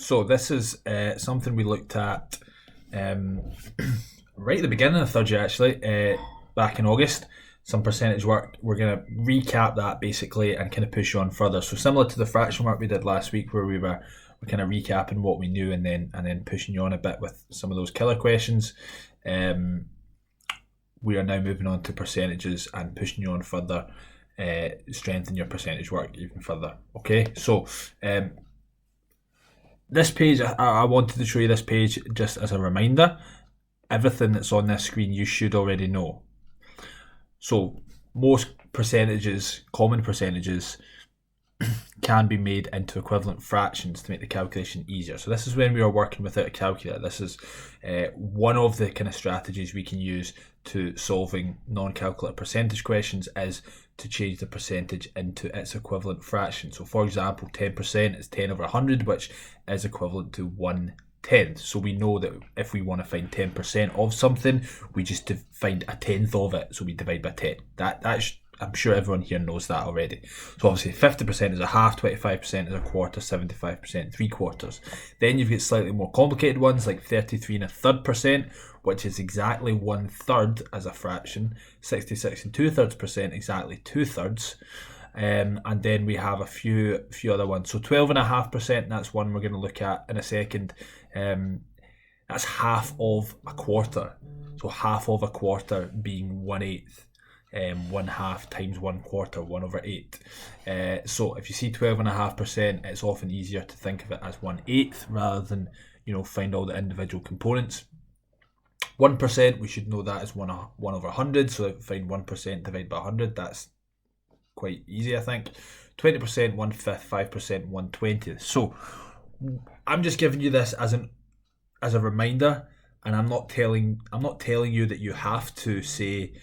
so this is something we looked at um, right at the beginning of the third year, actually, back in August. Some percentage work. We're going to recap that basically and kind of push you on further. So similar to the fraction work we did last week, where we're kind of recapping what we knew and then pushing you on a bit with some of those killer questions. We are now moving on to percentages and pushing you on further, strengthen your percentage work even further. Okay, so this page, I wanted to show you this page just as a reminder. Everything that's on this screen you should already know. So most percentages, common percentages, can be made into equivalent fractions to make the calculation easier. So this is when we are working without a calculator. This is one of the kind of strategies we can use to solving non-calculator percentage questions, is to change the percentage into its equivalent fraction. So for example, 10% is 10 over 100, which is equivalent to 1/10. So we know that if we want to find 10% of something, we just find a tenth of it, so we divide by 10. I'm sure everyone here knows that already. So obviously 50% is a half, 25% is a quarter, 75% 3/4. Then you've got slightly more complicated ones like 33 1/3%, which is exactly 1/3 as a fraction, 66 2/3%, exactly 2/3. And then we have a few other ones. So 12.5%, that's one we're going to look at in a second. That's half of a quarter. So half of a quarter being 1/8. 1/2 times 1/4, 1/8. So if you see 12.5%, it's often easier to think of it as 1/8 rather than find all the individual components. 1%, we should know that is 1 over 100. So if we find 1% divided by 100, that's quite easy, I think. 20%, 1/5, 5%, 1/20. So I'm just giving you this as a reminder, and I'm not telling you that you have to say.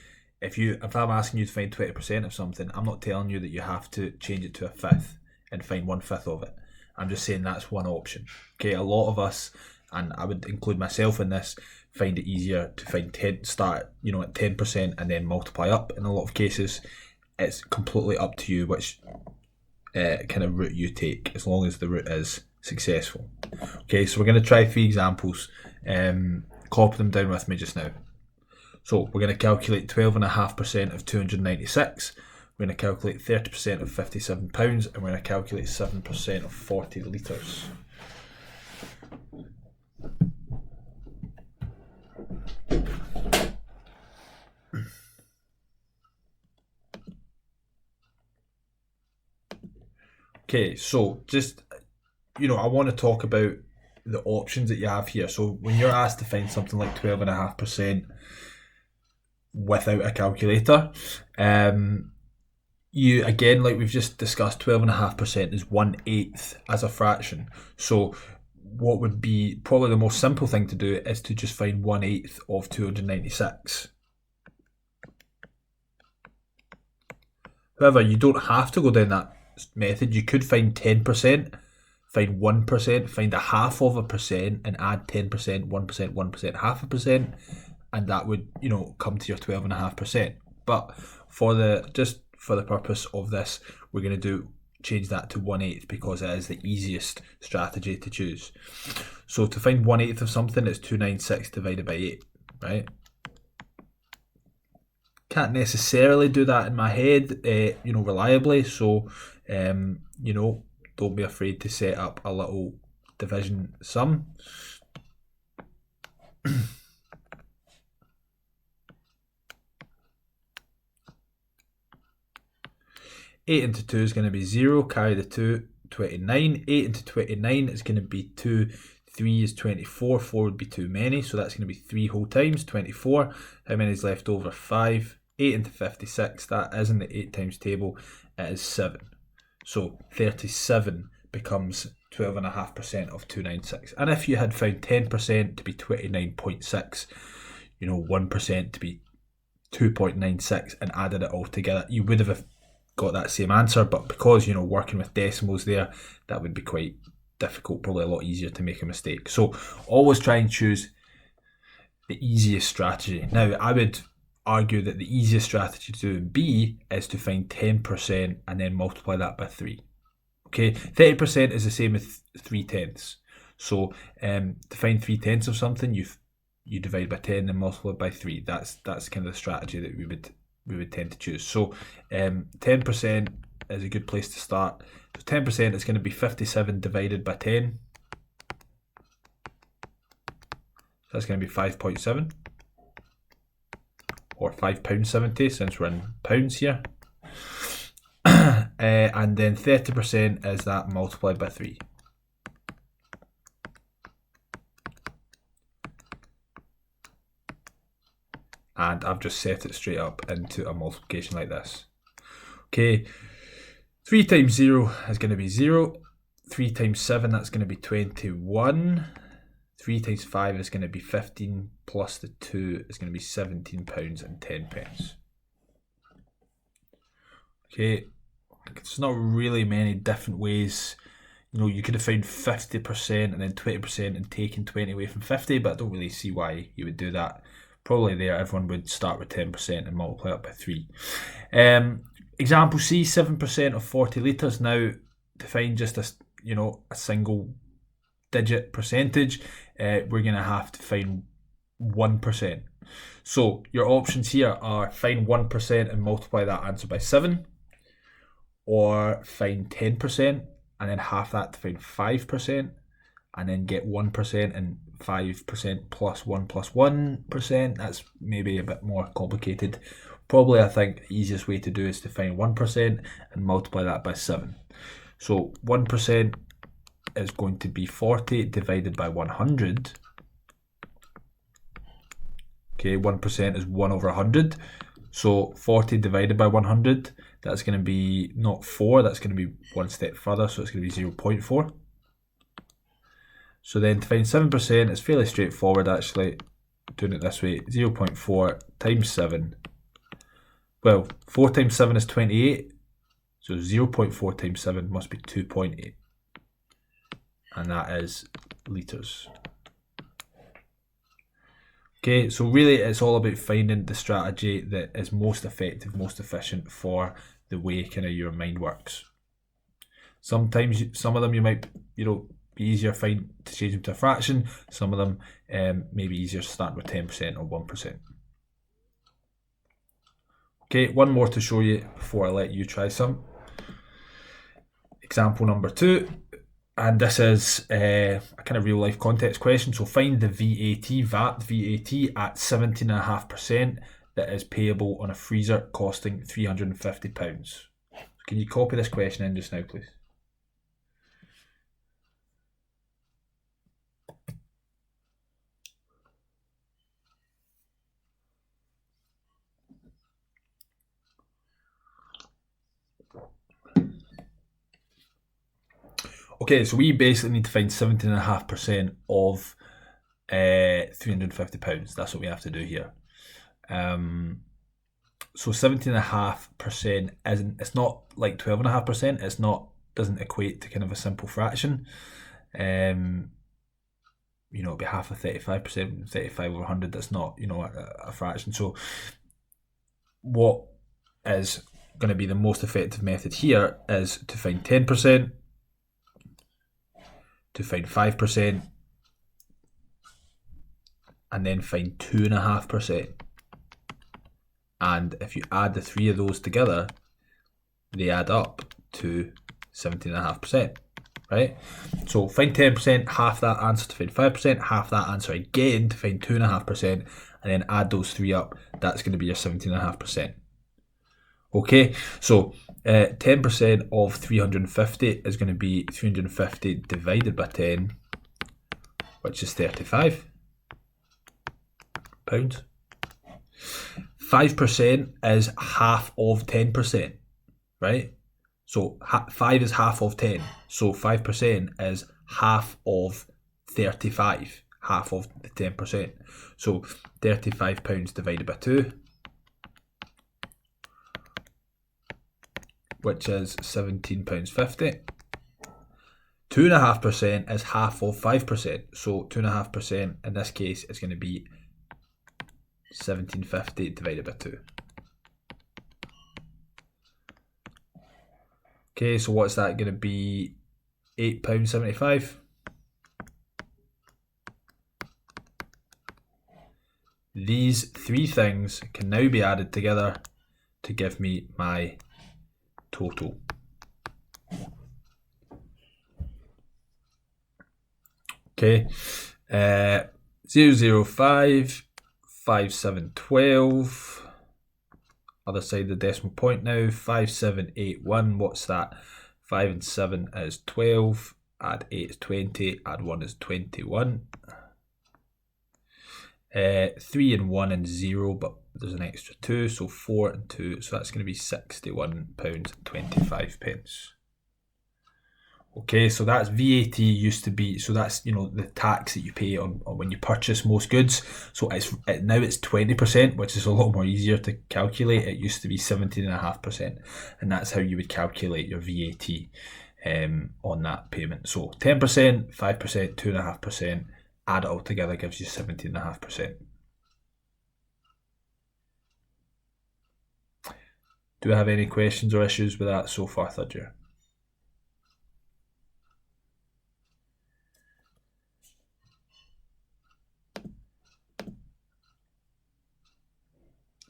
If I'm asking you to find 20% of something, I'm not telling you that you have to change it to a fifth and find 1/5 of it. I'm just saying that's one option. Okay, a lot of us, and I would include myself in this, find it easier to find start at 10% and then multiply up. In a lot of cases, it's completely up to you which kind of route you take, as long as the route is successful. Okay, so we're going to try 3 examples. Copy them down with me just now. So we're going to calculate 12.5% of 296. We're going to calculate 30% of £57, and we're going to calculate 7% of 40 litres. Okay, so just, I want to talk about the options that you have here. So when you're asked to find something like 12.5%, without a calculator, you, again, like we've just discussed, 12.5% is 1/8 as a fraction. So what would be probably the most simple thing to do is to just find 1/8 of 296. However, you don't have to go down that method. You could find 10%, find 1%, find a half of a percent, and add 10%, 1%, 1%, half a percent, and that would, come to your 12.5%. But for the purpose of this, we're going to change that to 1/8 because it is the easiest strategy to choose. So to find 1/8 of something, it's 296 divided by 8, right? Can't necessarily do that in my head, reliably. So, don't be afraid to set up a little division sum. 8 into 2 is going to be 0, carry the 2, 29. 8 into 29 is going to be 2, 3 is 24, 4 would be too many, so that's going to be 3 whole times, 24. How many is left over? 5. 8 into 56, that is in the 8 times table, it is 7. So 37 becomes 12.5% of 296. And if you had found 10% to be 29.6, 1% to be 2.96 and added it all together, you would have got that same answer. But because working with decimals there, that would be quite difficult, probably a lot easier to make a mistake. So always try and choose the easiest strategy. Now, I would argue that the easiest strategy to do in B is to find 10% and then multiply that by 3. Okay, 30% is the same as 3/10. So to find 3/10 of something, you divide by 10 and multiply by 3. That's kind of the strategy that we would tend to choose. So 10% is a good place to start. So 10% is going to be 57 divided by 10. That's going to be 5.7 or £5.70 since we're in pounds here. And then 30% is that multiplied by 3. And I've just set it straight up into a multiplication like this. Okay, 3 times 0 is going to be 0. 3 times 7, that's going to be 21. 3 times 5 is going to be 15, plus the 2 is going to be £17.10. Okay, it's not really many different ways. You know, you could have found 50% and then 20% and taken 20 away from 50, but I don't really see why you would do that. Probably there, everyone would start with 10% and multiply it by 3. Example C, 7% of 40 litres. Now, to find just a single digit percentage, we're going to have to find 1%. So your options here are find 1% and multiply that answer by 7, or find 10% and then half that to find 5%, and then get 1% and 5% plus 1 plus 1%. That's maybe a bit more complicated. Probably I think the easiest way to do is to find 1% and multiply that by 7. So 1% is going to be 40 divided by 100. Okay, 1% is 1 over 100. So 40 divided by 100, that's going to be not 4, that's going to be one step further, so it's going to be 0.4. So then to find 7%, it's fairly straightforward actually, doing it this way. 0.4 times 7. Well, 4 times 7 is 28, so 0.4 times 7 must be 2.8. And that is litres. Okay, so really it's all about finding the strategy that is most effective, most efficient for the way kind of your mind works. Sometimes some of them you might, be easier to change them to a fraction. Some of them maybe easier to start with 10% or 1%. Okay, one more to show you before I let you try some. Example number 2. And this is a kind of real life context question. So find the VAT at 17.5% that is payable on a freezer costing £350. Can you copy this question in just now, please? Okay, so we basically need to find 17.5% of £350. That's what we have to do here. So 17.5% it's not like 12.5%. It's not, doesn't equate to kind of a simple fraction. It'll be half of 35%, 35 over 100. That's not, a fraction. So what is going to be the most effective method here is to find 10%, to find 5%, and then find 2.5%. And if you add the three of those together, they add up to 17.5%, right? So find 10%, half that answer to find 5%, half that answer again to find 2.5%, and then add those three up. That's going to be your 17.5%. Okay, so 10% of 350 is going to be 350 divided by 10, which is £35. 5% is half of 10%, right? So 5 is half of 10. So 5% is half of 35, half of the 10%. So £35 divided by 2, which is £17.50. 2.5% is half of 5%. So 2.5% in this case is going to be £17.50 divided by 2. Okay, so what's that going to be? £8.75. these three things can now be added together to give me my total. Okay, 005, 5712. Other side of the decimal point now, 5781. What's that? 5 and 7 is 12. Add 8 is 20. Add 1 is 21. 3 and 1 and 0, but there's an extra 2, so 4 and 2. So that's going to be £61.25. Okay, so that's VAT used to be, so that's, the tax that you pay on when you purchase most goods. So now it's 20%, which is a lot more easier to calculate. It used to be 17.5%, and that's how you would calculate your VAT on that payment. So 10%, 5%, 2.5%, add it all together gives you 17.5%. Do I have any questions or issues with that so far, third year?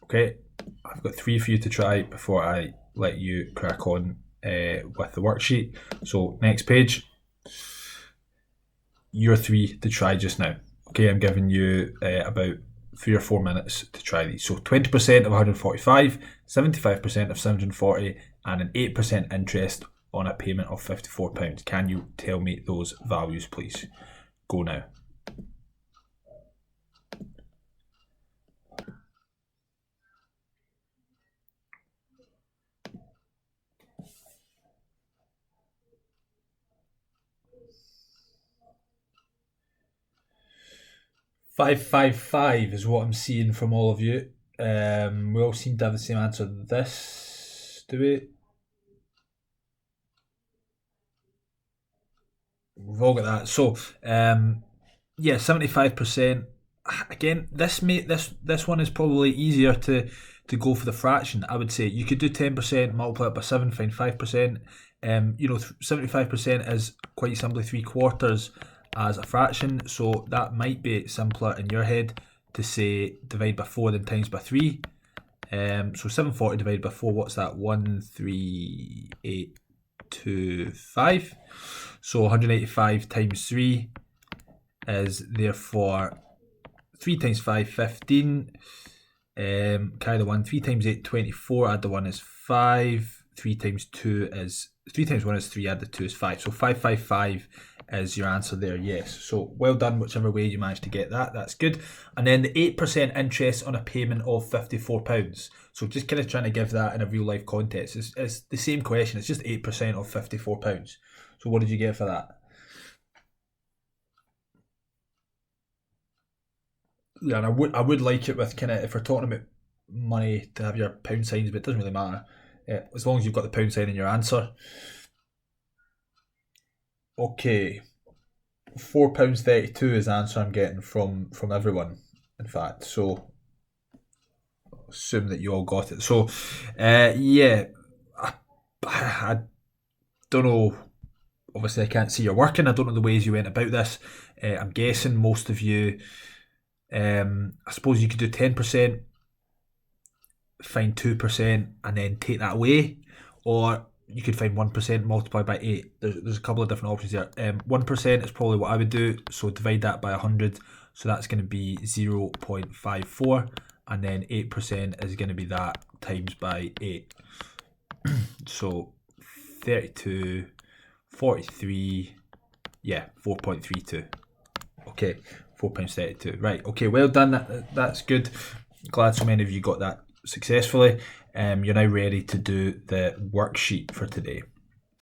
Okay, I've got 3 for you to try before I let you crack on with the worksheet. So next page, your 3 to try just now. Okay, I'm giving you about 3 or 4 minutes to try these. So 20% of 145, 75% of 740, and an 8% interest on a payment of £54. Can you tell me those values, please? Go now. $555 is what I'm seeing from all of you. We all seem to have the same answer to this, do we? We've all got that. So, yeah, 75%. Again, this one is probably easier to go for the fraction. I would say you could do 10%, multiply it by 7, find 5%. 75% is quite simply 3/4 as a fraction, so that might be simpler in your head to say divide by 4 then times by 3. So 740 divided by 4, what's that? 13825. So 185 times 3 is therefore 3 times 5, 15. Carry the 1. 3 times 8, 24. Add the 1 is 5. 3 times 2 is 3 times 1 is 3. Add the 2 is 5. So 555 is your answer there. Yes. So well done, whichever way you managed to get that. That's good. And then the 8% interest on a payment of £54. So just kind of trying to give that in a real life context. It's the same question. It's just 8% of £54. So what did you get for that? Yeah, and I would like it with kind of, if we're talking about money, to have your pound signs, but it doesn't really matter. As long as you've got the pound sign in your answer. Okay, £4.32 is the answer I'm getting from everyone, in fact. So assume that you all got it. So yeah, I don't know. Obviously, I can't see you're working. I don't know the ways you went about this. I'm guessing most of you. I suppose you could do 10%, find 2%, and then take that away, or you could find 1%, multiply by 8. There's a couple of different options here. 1% is probably what I would do, so divide that by 100, so that's going to be 0.54, and then 8% is going to be that times by 8. So 32, 43, yeah, 4.32. Okay, £4.32. Right, okay, well done. That's good. Glad so many of you got that successfully. You're now ready to do the worksheet for today.